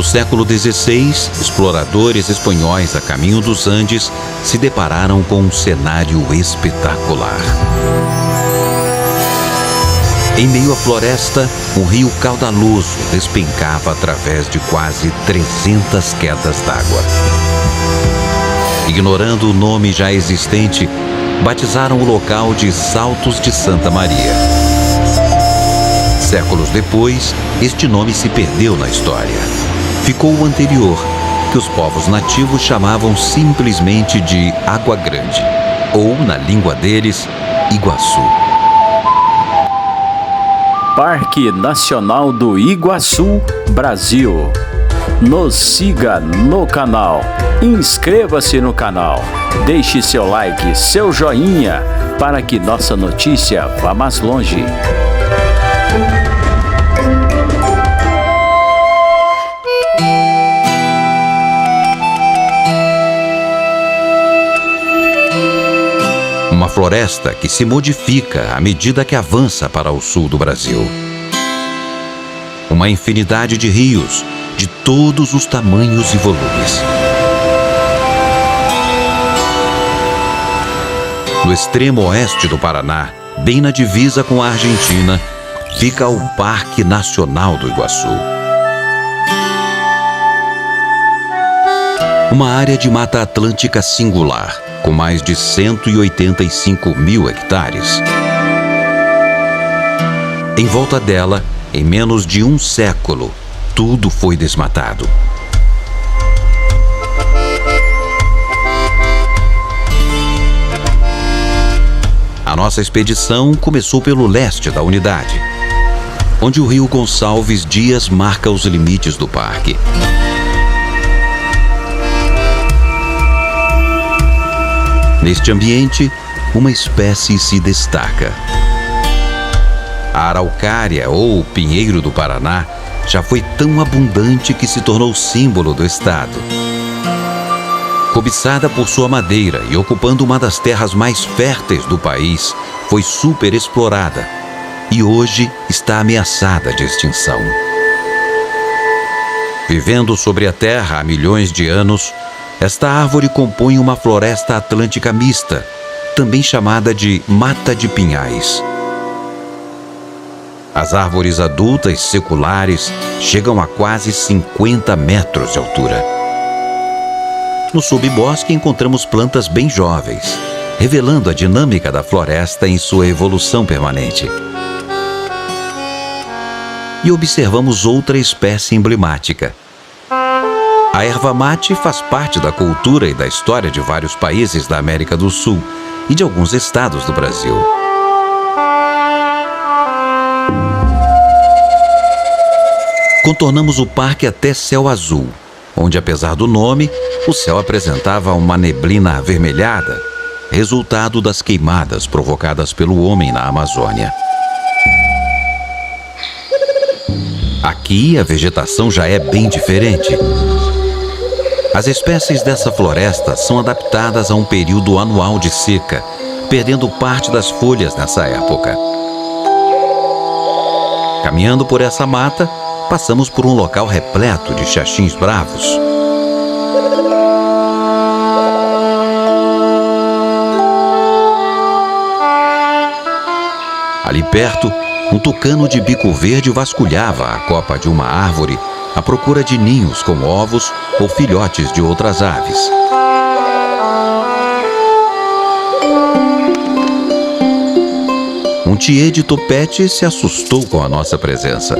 No século XVI, exploradores espanhóis a caminho dos Andes se depararam com um cenário espetacular. Em meio à floresta, um rio caudaloso despencava através de quase 300 quedas d'água. Ignorando o nome já existente, batizaram o local de Saltos de Santa Maria. Séculos depois, este nome se perdeu na história. Ficou o anterior, que os povos nativos chamavam simplesmente de Água Grande, ou, na língua deles, Iguaçu. Parque Nacional do Iguaçu, Brasil. Nos siga no canal, inscreva-se no canal, deixe seu like, seu joinha, para que nossa notícia vá mais longe. Uma floresta que se modifica à medida que avança para o sul do Brasil. Uma infinidade de rios, de todos os tamanhos e volumes. No extremo oeste do Paraná, bem na divisa com a Argentina, fica o Parque Nacional do Iguaçu. Uma área de Mata Atlântica singular, com mais de 185 mil hectares. Em volta dela, em menos de um século, tudo foi desmatado. A nossa expedição começou pelo leste da unidade, onde o rio Gonçalves Dias marca os limites do parque. Neste ambiente, uma espécie se destaca. A araucária, ou pinheiro do Paraná, já foi tão abundante que se tornou símbolo do estado. Cobiçada por sua madeira e ocupando uma das terras mais férteis do país, foi superexplorada e hoje está ameaçada de extinção. Vivendo sobre a terra há milhões de anos, esta árvore compõe uma floresta atlântica mista, também chamada de mata de pinhais. As árvores adultas seculares chegam a quase 50 metros de altura. No subbosque encontramos plantas bem jovens, revelando a dinâmica da floresta em sua evolução permanente. E observamos outra espécie emblemática. A erva mate faz parte da cultura e da história de vários países da América do Sul e de alguns estados do Brasil. Contornamos o parque até Céu Azul, onde, apesar do nome, o céu apresentava uma neblina avermelhada, resultado das queimadas provocadas pelo homem na Amazônia. Aqui, a vegetação já é bem diferente. As espécies dessa floresta são adaptadas a um período anual de seca, perdendo parte das folhas nessa época. Caminhando por essa mata, passamos por um local repleto de xaxins bravos. Ali perto, um tucano de bico verde vasculhava a copa de uma árvore à procura de ninhos com ovos ou filhotes de outras aves. Um tiê de topete se assustou com a nossa presença.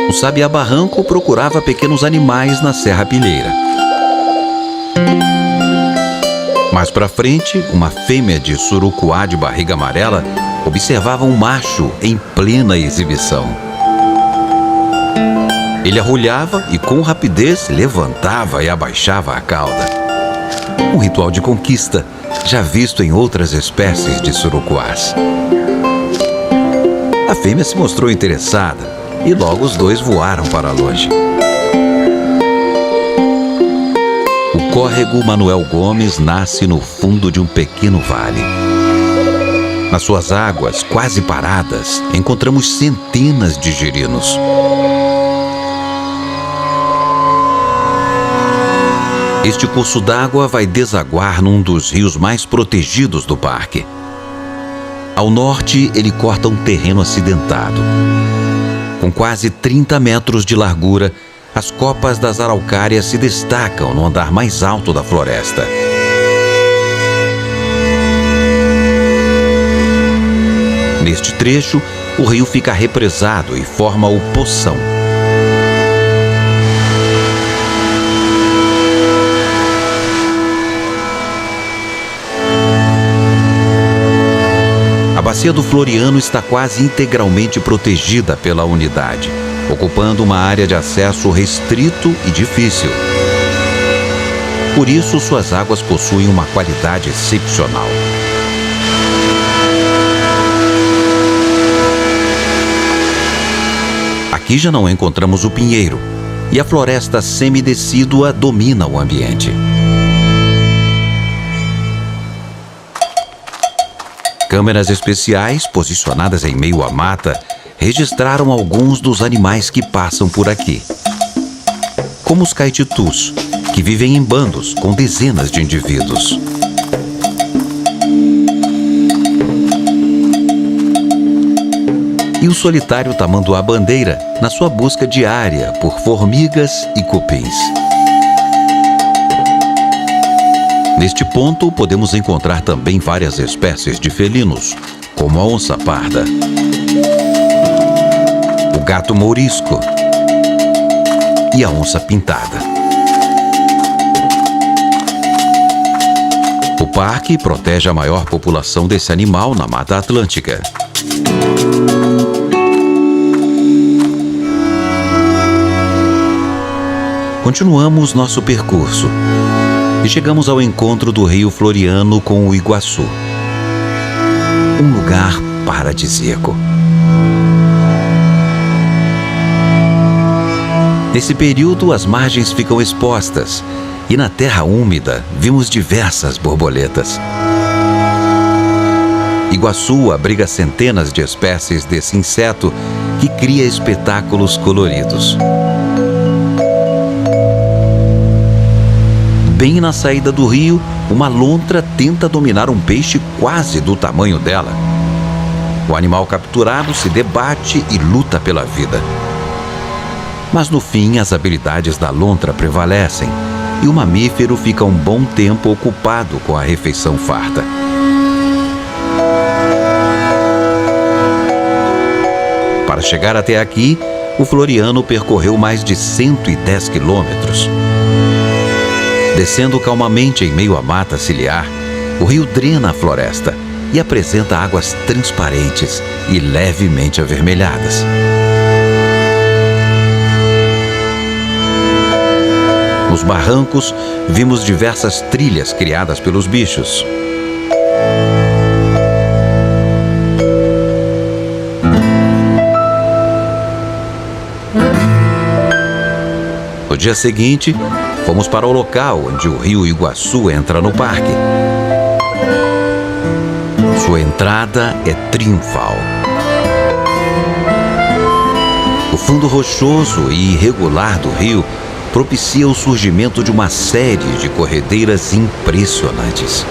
O sabiá-barranco procurava pequenos animais na serrapilheira. Mais para frente, uma fêmea de surucuá de barriga amarela observava um macho em plena exibição. Ele arrulhava e, com rapidez, levantava e abaixava a cauda. Um ritual de conquista, já visto em outras espécies de surucuás. A fêmea se mostrou interessada e logo os dois voaram para longe. O córrego Manuel Gomes nasce no fundo de um pequeno vale. Nas suas águas, quase paradas, encontramos centenas de girinos. Este curso d'água vai desaguar num dos rios mais protegidos do parque. Ao norte, ele corta um terreno acidentado. Com quase 30 metros de largura, as copas das araucárias se destacam no andar mais alto da floresta. Neste trecho, o rio fica represado e forma o Poção. A bacia do Floriano está quase integralmente protegida pela unidade, ocupando uma área de acesso restrito e difícil. Por isso, suas águas possuem uma qualidade excepcional. Aqui já não encontramos o pinheiro, e a floresta semidecídua domina o ambiente. Câmeras especiais, posicionadas em meio à mata, registraram alguns dos animais que passam por aqui. Como os caititus, que vivem em bandos com dezenas de indivíduos. E o solitário tamanduá-bandeira, na sua busca diária por formigas e cupins. Neste ponto, podemos encontrar também várias espécies de felinos, como a onça parda, o gato mourisco e a onça pintada. O parque protege a maior população desse animal na Mata Atlântica. Continuamos nosso percurso e chegamos ao encontro do Rio Floriano com o Iguaçu. Um lugar paradisíaco. Nesse período, as margens ficam expostas e na terra úmida vimos diversas borboletas. Iguaçu abriga centenas de espécies desse inseto que cria espetáculos coloridos. Bem na saída do rio, uma lontra tenta dominar um peixe quase do tamanho dela. O animal capturado se debate e luta pela vida. Mas no fim, as habilidades da lontra prevalecem e o mamífero fica um bom tempo ocupado com a refeição farta. Para chegar até aqui, o Floriano percorreu mais de 110 quilômetros. Descendo calmamente em meio à mata ciliar, o rio drena a floresta e apresenta águas transparentes e levemente avermelhadas. Nos barrancos, vimos diversas trilhas criadas pelos bichos. No dia seguinte, fomos para o local onde o rio Iguaçu entra no parque. Sua entrada é triunfal. O fundo rochoso e irregular do rio propicia o surgimento de uma série de corredeiras impressionantes.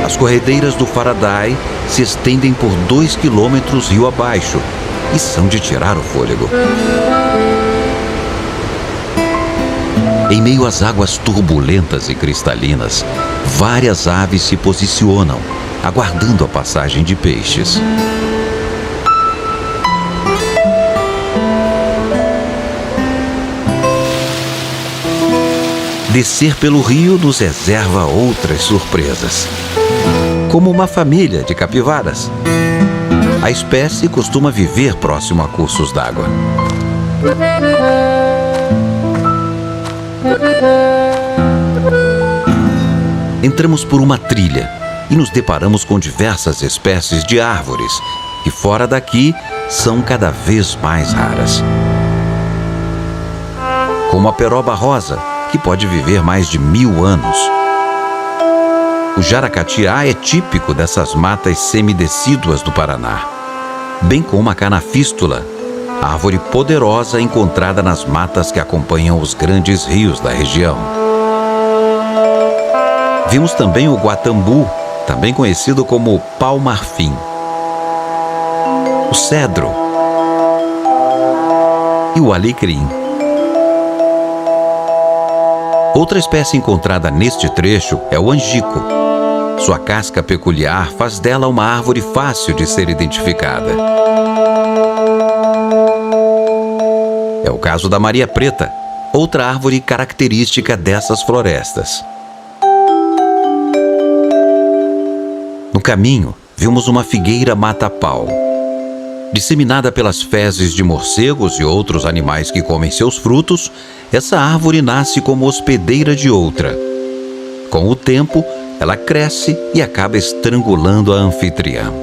As corredeiras do Faraday se estendem por 2 quilômetros rio abaixo e são de tirar o fôlego. Em meio às águas turbulentas e cristalinas, várias aves se posicionam, aguardando a passagem de peixes. Descer pelo rio nos reserva outras surpresas, como uma família de capivaras. A espécie costuma viver próximo a cursos d'água. Entramos por uma trilha e nos deparamos com diversas espécies de árvores, que fora daqui são cada vez mais raras. Como a peroba rosa, que pode viver mais de 1000 anos. O jaracatiá é típico dessas matas semidecíduas do Paraná. bem como a canafístula, árvore poderosa encontrada nas matas que acompanham os grandes rios da região. Vimos também o guatambu, também conhecido como pau-marfim, o cedro e o alecrim. Outra espécie encontrada neste trecho é o angico. Sua casca peculiar faz dela uma árvore fácil de ser identificada. É o caso da Maria Preta, outra árvore característica dessas florestas. No caminho, vimos uma figueira mata-pau. Disseminada pelas fezes de morcegos e outros animais que comem seus frutos, essa árvore nasce como hospedeira de outra. Com o tempo, ela cresce e acaba estrangulando a anfitriã.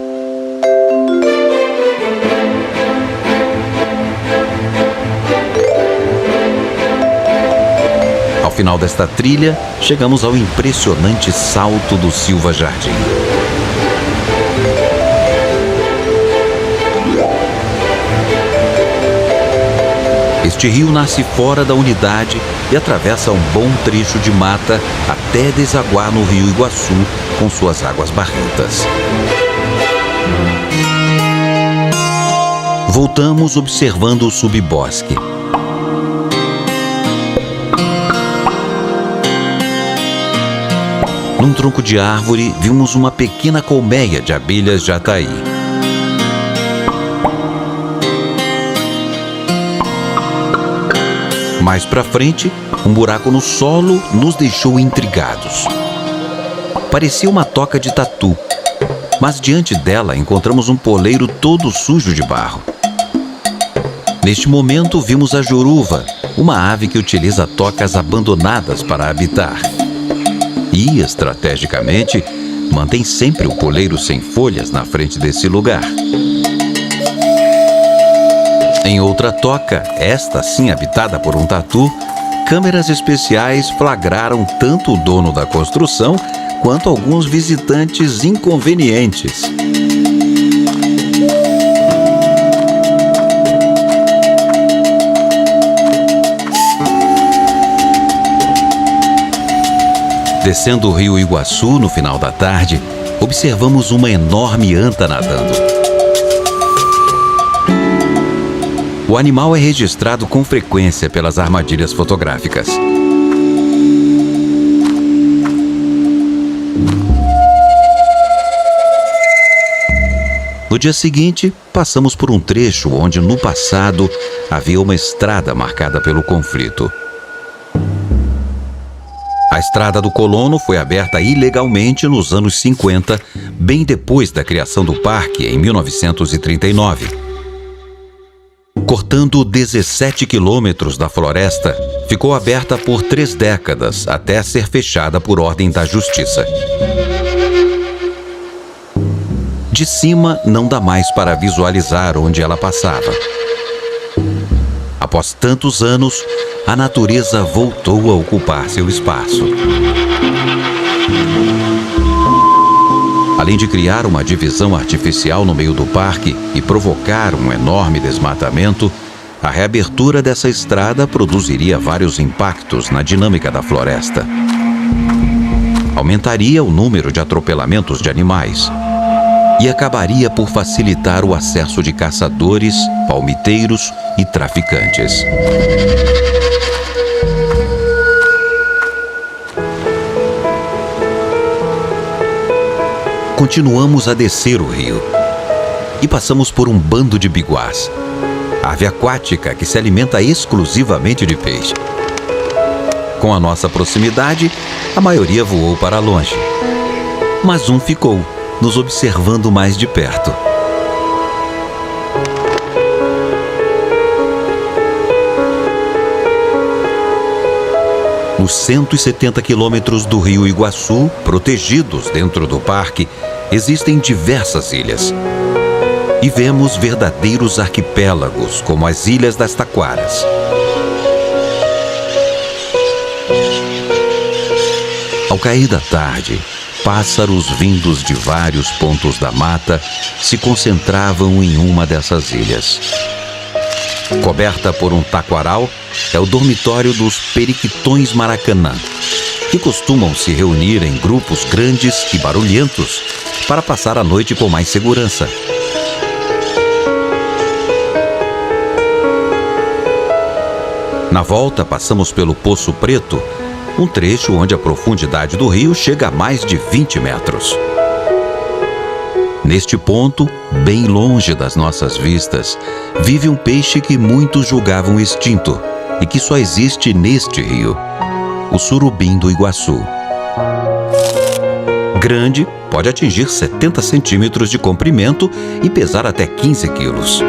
Ao final desta trilha, chegamos ao impressionante Salto do Silva Jardim. Este rio nasce fora da unidade e atravessa um bom trecho de mata até desaguar no rio Iguaçu com suas águas barrentas. Voltamos observando o subbosque. Num tronco de árvore, vimos uma pequena colmeia de abelhas jataí. Mais pra frente, um buraco no solo nos deixou intrigados. Parecia uma toca de tatu, mas diante dela encontramos um poleiro todo sujo de barro. Neste momento, vimos a joruva, uma ave que utiliza tocas abandonadas para habitar. E, estrategicamente, mantém sempre o poleiro sem folhas na frente desse lugar. Em outra toca, esta sim habitada por um tatu, câmeras especiais flagraram tanto o dono da construção quanto alguns visitantes inconvenientes. Descendo o rio Iguaçu no final da tarde, observamos uma enorme anta nadando. O animal é registrado com frequência pelas armadilhas fotográficas. No dia seguinte, passamos por um trecho onde, no passado, havia uma estrada marcada pelo conflito. A Estrada do Colono foi aberta ilegalmente nos anos 50, bem depois da criação do parque, em 1939. Cortando 17 quilômetros da floresta, ficou aberta por 3 décadas, até ser fechada por ordem da Justiça. De cima, não dá mais para visualizar onde ela passava. Após tantos anos, a natureza voltou a ocupar seu espaço. Além de criar uma divisão artificial no meio do parque e provocar um enorme desmatamento, a reabertura dessa estrada produziria vários impactos na dinâmica da floresta. Aumentaria o número de atropelamentos de animais e acabaria por facilitar o acesso de caçadores, palmiteiros e traficantes. Continuamos a descer o rio e passamos por um bando de biguás, ave aquática que se alimenta exclusivamente de peixe. Com a nossa proximidade, a maioria voou para longe, mas um ficou, nos observando mais de perto. Nos 170 quilômetros do rio Iguaçu, protegidos dentro do parque, existem diversas ilhas. E vemos verdadeiros arquipélagos, como as Ilhas das Taquaras. Ao cair da tarde, pássaros vindos de vários pontos da mata se concentravam em uma dessas ilhas. Coberta por um taquaral, é o dormitório dos periquitões Maracanã, que costumam se reunir em grupos grandes e barulhentos para passar a noite com mais segurança. Na volta, passamos pelo Poço Preto, um trecho onde a profundidade do rio chega a mais de 20 metros. Neste ponto, bem longe das nossas vistas, vive um peixe que muitos julgavam extinto e que só existe neste rio, o surubim do Iguaçu. Grande, pode atingir 70 centímetros de comprimento e pesar até 15 quilos.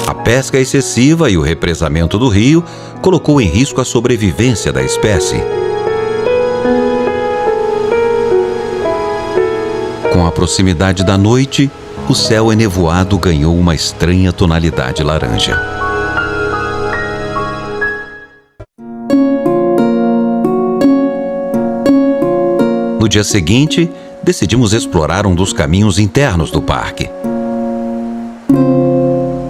A pesca excessiva e o represamento do rio colocou em risco a sobrevivência da espécie. Com a proximidade da noite, o céu enevoado ganhou uma estranha tonalidade laranja. No dia seguinte, decidimos explorar um dos caminhos internos do parque.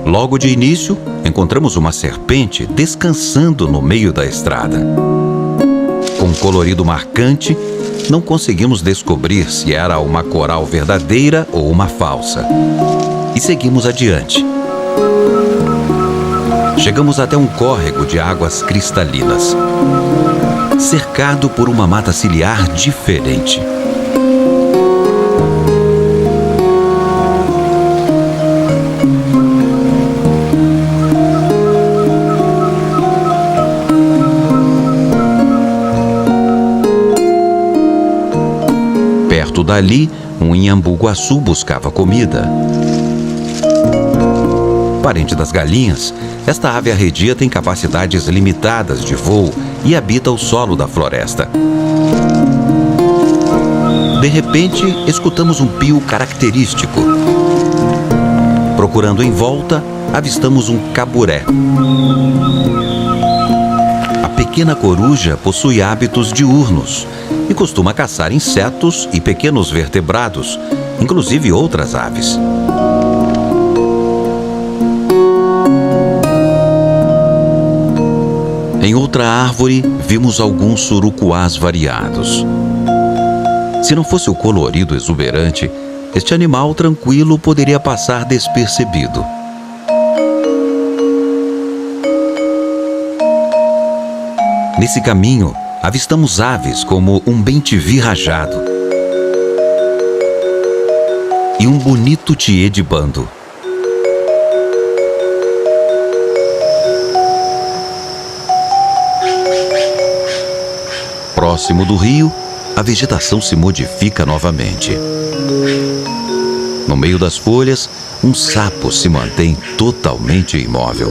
Logo de início, encontramos uma serpente descansando no meio da estrada. Com um colorido marcante, não conseguimos descobrir se era uma coral verdadeira ou uma falsa. E seguimos adiante. Chegamos até um córrego de águas cristalinas, cercado por uma mata ciliar diferente. Perto dali, um inhambu-guaçu buscava comida. Parente das galinhas, esta ave arredia tem capacidades limitadas de voo e habita o solo da floresta. De repente, escutamos um pio característico. Procurando em volta, avistamos um caburé. A pequena coruja possui hábitos diurnos e costuma caçar insetos e pequenos vertebrados, inclusive outras aves. Em outra árvore, vimos alguns surucuás variados. Se não fosse o colorido exuberante, este animal tranquilo poderia passar despercebido. Nesse caminho, avistamos aves como um bem-te-vi rajado e um bonito tiê de bando. Próximo do rio, a vegetação se modifica novamente. No meio das folhas, um sapo se mantém totalmente imóvel.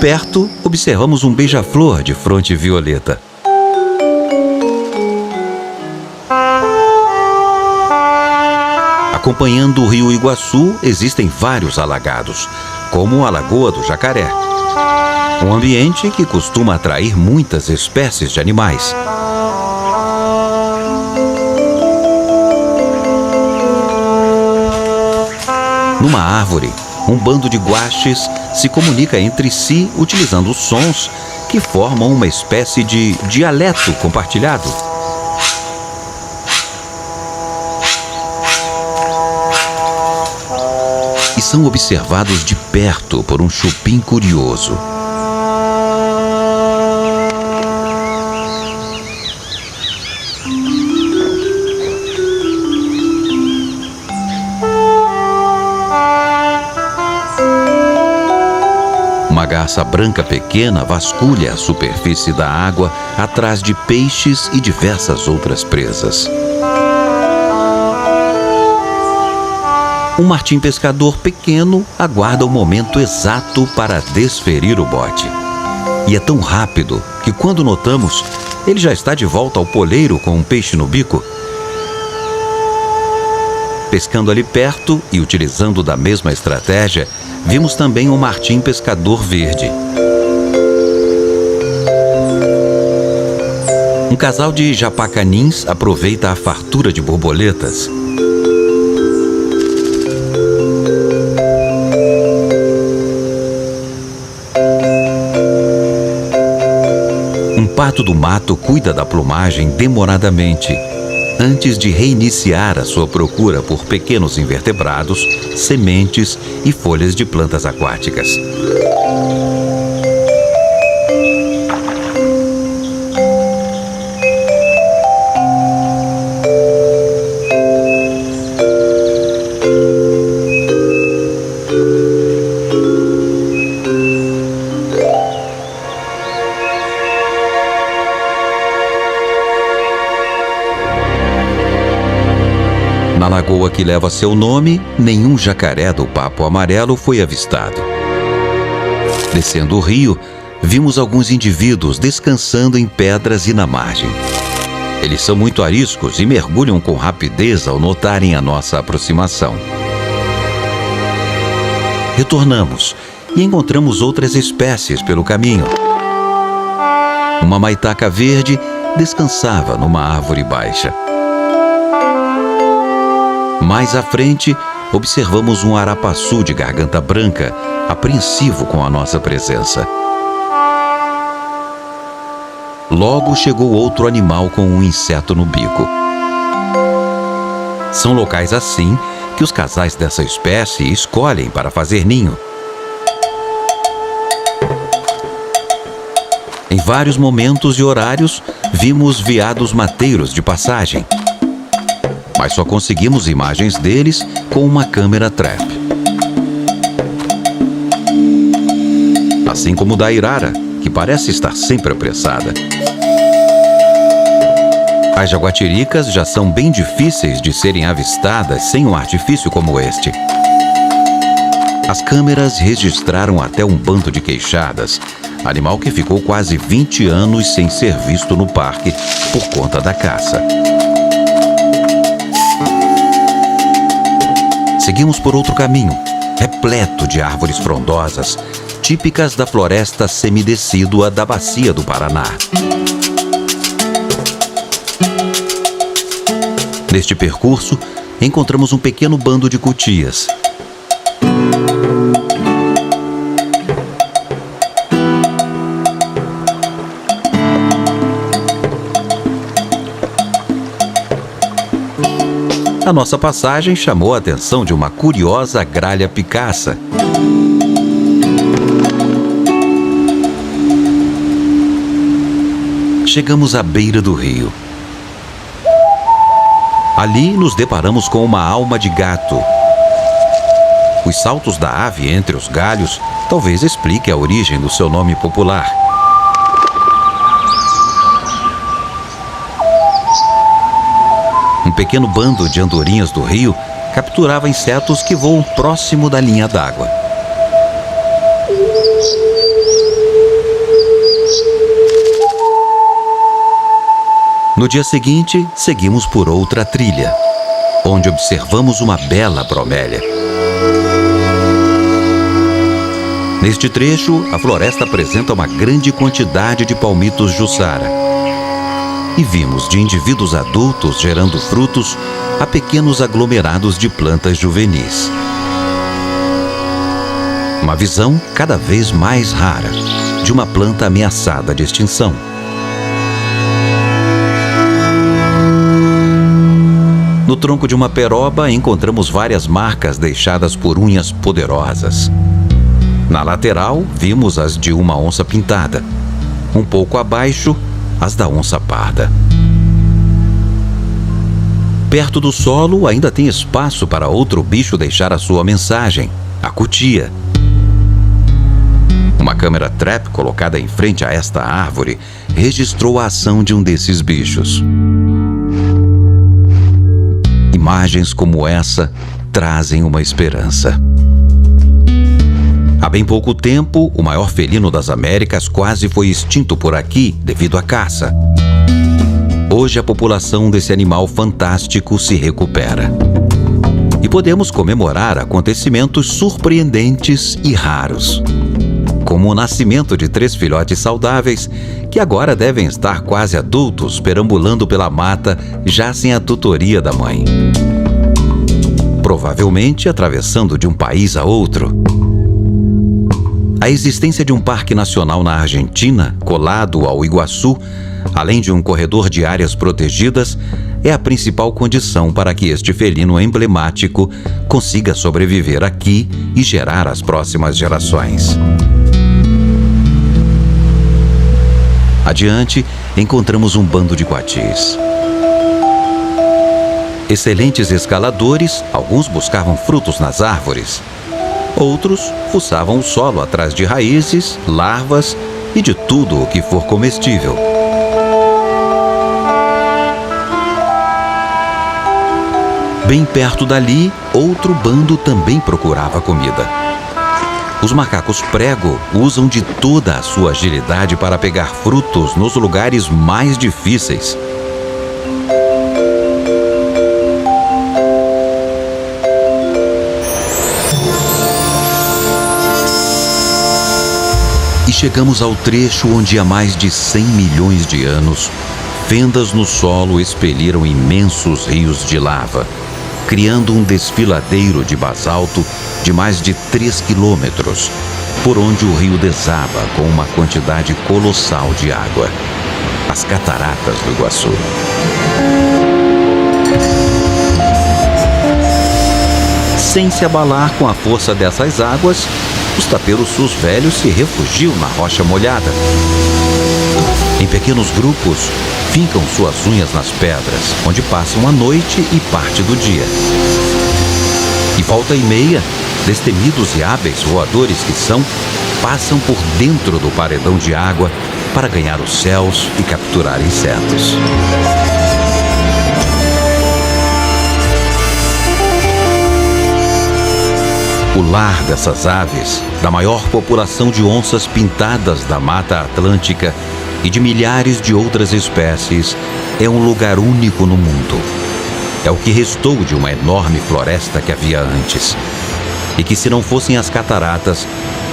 Perto, observamos um beija-flor de fronte violeta. Acompanhando o rio Iguaçu, existem vários alagados, como a Lagoa do Jacaré. Um ambiente que costuma atrair muitas espécies de animais. Numa árvore, um bando de guaxes se comunica entre si utilizando sons que formam uma espécie de dialeto compartilhado. E são observados de perto por um chupim curioso. Uma garça branca pequena vasculha a superfície da água atrás de peixes e diversas outras presas. Um martim pescador pequeno aguarda o momento exato para desferir o bote. E é tão rápido que, quando notamos, ele já está de volta ao poleiro com um peixe no bico. Pescando ali perto e utilizando da mesma estratégia, vimos também um martim pescador verde. Um casal de japacanins aproveita a fartura de borboletas. Um pato do mato cuida da plumagem demoradamente, antes de reiniciar a sua procura por pequenos invertebrados, sementes e folhas de plantas aquáticas. Na lagoa que leva seu nome, nenhum jacaré do papo amarelo foi avistado. Descendo o rio, vimos alguns indivíduos descansando em pedras e na margem. Eles são muito ariscos e mergulham com rapidez ao notarem a nossa aproximação. Retornamos e encontramos outras espécies pelo caminho. Uma maitaca verde descansava numa árvore baixa. Mais à frente, observamos um arapaçu de garganta branca, apreensivo com a nossa presença. Logo chegou outro animal com um inseto no bico. São locais assim que os casais dessa espécie escolhem para fazer ninho. Em vários momentos e horários, vimos veados mateiros de passagem. Mas só conseguimos imagens deles com uma câmera trap. Assim como da Irara, que parece estar sempre apressada. As jaguatiricas já são bem difíceis de serem avistadas sem um artifício como este. As câmeras registraram até um bando de queixadas, animal que ficou quase 20 anos sem ser visto no parque por conta da caça. Seguimos por outro caminho, repleto de árvores frondosas, típicas da floresta semidecídua da Bacia do Paraná. Neste percurso, encontramos um pequeno bando de cutias. A nossa passagem chamou a atenção de uma curiosa gralha picaça. Chegamos à beira do rio. Ali nos deparamos com uma alma de gato. Os saltos da ave entre os galhos talvez explique a origem do seu nome popular. Um pequeno bando de andorinhas do rio capturava insetos que voam próximo da linha d'água. No dia seguinte, seguimos por outra trilha, onde observamos uma bela bromélia. Neste trecho, a floresta apresenta uma grande quantidade de palmitos jussara. E vimos de indivíduos adultos gerando frutos a pequenos aglomerados de plantas juvenis. Uma visão cada vez mais rara de uma planta ameaçada de extinção. No tronco de uma peroba encontramos várias marcas deixadas por unhas poderosas. Na lateral, vimos as de uma onça pintada. Um pouco abaixo, as da onça parda. Perto do solo ainda tem espaço para outro bicho deixar a sua mensagem, a cutia. Uma câmera trap colocada em frente a esta árvore registrou a ação de um desses bichos. Imagens como essa trazem uma esperança. Há bem pouco tempo, o maior felino das Américas quase foi extinto por aqui devido à caça. Hoje a população desse animal fantástico se recupera. E podemos comemorar acontecimentos surpreendentes e raros, como como o nascimento de 3 filhotes saudáveis que agora devem estar quase adultos, perambulando pela mata, já sem a tutoria da mãe. Provavelmente atravessando de um país a outro. A existência de um parque nacional na Argentina, colado ao Iguaçu, além de um corredor de áreas protegidas, é a principal condição para que este felino emblemático consiga sobreviver aqui e gerar as próximas gerações. Adiante, encontramos um bando de coatis. Excelentes escaladores, alguns buscavam frutos nas árvores. Outros fuçavam o solo atrás de raízes, larvas e de tudo o que for comestível. Bem perto dali, outro bando também procurava comida. Os macacos prego usam de toda a sua agilidade para pegar frutos nos lugares mais difíceis. E chegamos ao trecho onde há mais de 100 milhões de anos, fendas no solo expeliram imensos rios de lava, criando um desfiladeiro de basalto de mais de 3 quilômetros, por onde o rio desaba com uma quantidade colossal de água. As cataratas do Iguaçu. Sem se abalar com a força dessas águas, os taperoçus velhos se refugiam na rocha molhada. Em pequenos grupos, fincam suas unhas nas pedras, onde passam a noite e parte do dia. E volta e meia, destemidos e hábeis voadores que são, passam por dentro do paredão de água para ganhar os céus e capturar insetos. O lar dessas aves, da maior população de onças pintadas da Mata Atlântica e de milhares de outras espécies, é um lugar único no mundo. É o que restou de uma enorme floresta que havia antes, e que, se não fossem as cataratas,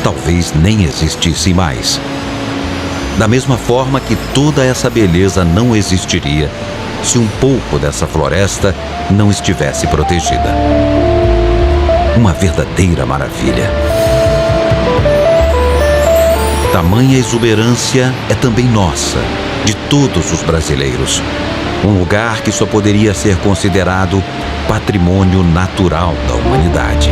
talvez nem existisse mais. Da mesma forma que toda essa beleza não existiria se um pouco dessa floresta não estivesse protegida. Uma verdadeira maravilha. Tamanha exuberância é também nossa, de todos os brasileiros. Um lugar que só poderia ser considerado patrimônio natural da humanidade.